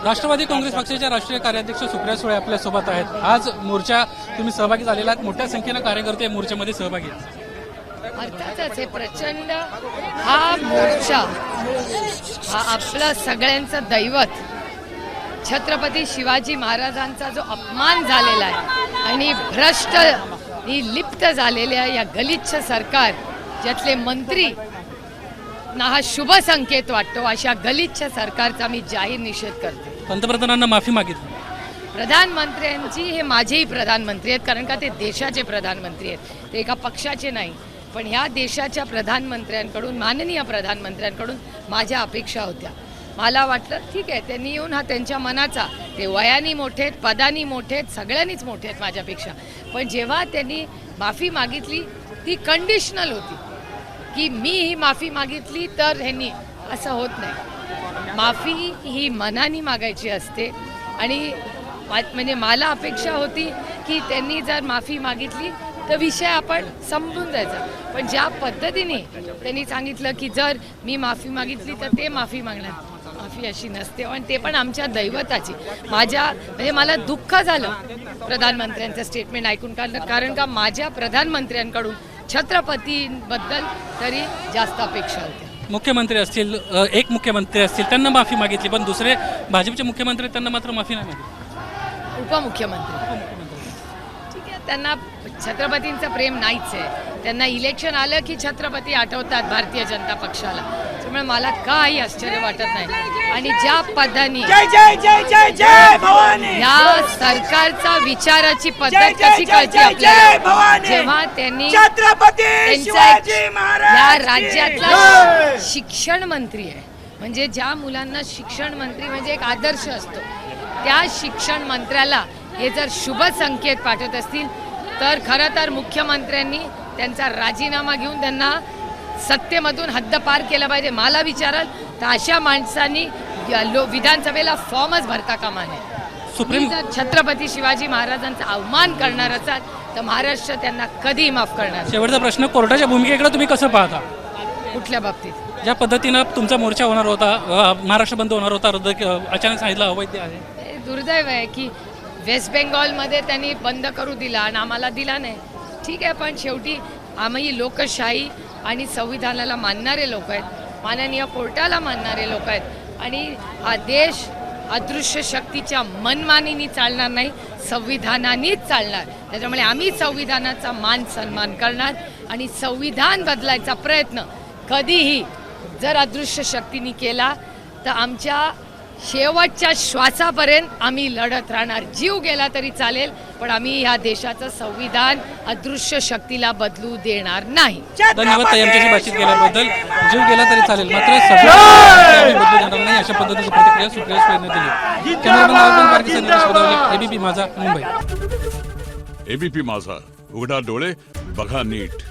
राष्ट्रवादी काँग्रेस पक्षाच्या राष्ट्रीय कार्याध्यक्ष सुप्रिया सुळे आपल्या सोबत आहेत। आज मोर्चा तुम्ही सहभागी झालेला आहात, मोठ्या संख्येने कार्यकर्ते मोर्चामध्ये सहभागी आहेत। अर्थातच हे प्रचंड हा मोर्चा हा आपलं सगळ्यांचं दैवत छत्रपती शिवाजी महाराजांचा जो अपमान झालेला आहे आणि भ्रष्ट लिप्त झालेल्या या गलिच्छ सरकार ज्यातले मंत्री ना हा शुभ संकेत वाटतो, अशा गलिच्छ सरकारचा मी जाहीर निषेध करते। पंतप्रधानांना माफी मागितली। प्रधानमंत्र्यांची हे माझेही प्रधानमंत्री आहेत, कारण का ते देशाचे प्रधानमंत्री आहेत, ते एका पक्षाचे नाही। पण ह्या देशाच्या प्रधानमंत्र्यांकडून, माननीय प्रधानमंत्र्यांकडून माझ्या अपेक्षा होत्या। मला वाटलं ठीक आहे, त्यांनी येऊन हा त्यांच्या मनाचा, ते वयाने मोठे आहेत, पदानी मोठे आहेत, सगळ्यांनीच मोठे आहेत माझ्यापेक्षा, पण जेव्हा त्यांनी माफी मागितली ती कंडिशनल होती की मी ही माफी मागितली तर ह्यांनी, असं होत नाही। माफी ही मनाने मागायची असते आणि म्हणजे मला अपेक्षा होती की त्यांनी जर माफी मागितली तर विषय आपण संपून जायचा, पण ज्या पद्धतीने त्यांनी सांगितलं की जर मी माफी मागितली तर ते माफी मागणार, माफी अशी नसते। आणि ते पण आमच्या दैवताची, म्हणजे मला दुःख झालं प्रधानमंत्र्यांचं स्टेटमेंट ऐकून, कारण का माझ्या प्रधानमंत्र्यांकडून छत्रपतींबद्दल तरी जास्त अपेक्षा होत्या। मुख्यमंत्री असतील, एक मुख्यमंत्री असतील, त्यांना माफी मागितली, पण दुसरे भाजपचे मुख्यमंत्री त्यांना मात्र माफी नाही मागितली। उपमुख्यमंत्री ठीक आहे, त्यांना छत्रपतींचं प्रेम नाहीच आहे, त्यांना इलेक्शन आलं की छत्रपती आठवतात भारतीय जनता पक्षाला, त्यामुळे मला काही आश्चर्य वाटत नाही। आणि ज्या पद्धतीने या सरकारचा विचाराची पद्धत कशी कळते आपल्याला, जेव्हा त्यांनी या राज्यातला शिक्षण मंत्री आहे, म्हणजे ज्या मुलांना शिक्षण मंत्री म्हणजे एक आदर्श असतो, त्या शिक्षण मंत्र्याला हे जर शुभ संकेत पाठवत असतील तर खरं तर मुख्यमंत्र्यांनी त्यांचा राजीनामा घेऊन त्यांना सत्तेमधून हद्दपार केलं पाहिजे। मला विचाराल तर अशा माणसांनी विधानसभेला फॉर्मच भरता कामा नये। जर छत्रपती शिवाजी महाराजांचा अवमान करणार असाल तर महाराष्ट्र त्यांना कधीही माफ करणार। शेवटचा प्रश्न, कोर्टाच्या भूमिकेकडे तुम्ही कसं पाहता? कुठल्या बाबतीत? ज्या पद्धतीनं तुमचा मोर्चा होणार होता, महाराष्ट्र बंद होणार होता, अचानक सांगितलं अवैध आहे। दुर्दैव आहे की वेस्ट बेंगॉलमध्ये त्यांनी बंद करू दिला आणि आम्हाला दिला नाही, ठीक आहे, पण शेवटी आम्ही लोकशाही आणि संविधानाला मानणारे लोक आहेत, माननीय कोर्टाला मानणारे लोक आहेत, आणि हा देश अदृश्य शक्तीच्या मनमानीने चालणार नाही, संविधानानेच चालणार। त्याच्यामुळे आम्ही संविधानाचा मान सन्मान करणार आणि संविधान बदलायचा प्रयत्न कधीही जर अदृश्य शक्तीने केला तर आमच्या शेवटच्या श्वासापर्यंत आम्ही लढत राहणार। जीव गेला तरी चालेल, पण आम्ही ह्या देशाचं संविधान अदृश्य शक्तीला बदलू देणार नाही। धन्यवाद ताई, आमच्याशी बातचीत केल्याबद्दल। जीव गेला तरी चालेल, मात्र सगळं बदलू देणार नाही, अशा पद्धतीची प्रतिक्रिया सुप्रिया सुळेंनी दिली। कॅमेरामॅन एबीपी माझा, मुंबई। एबीपी माझा, उघडा डोळे बघा नीट।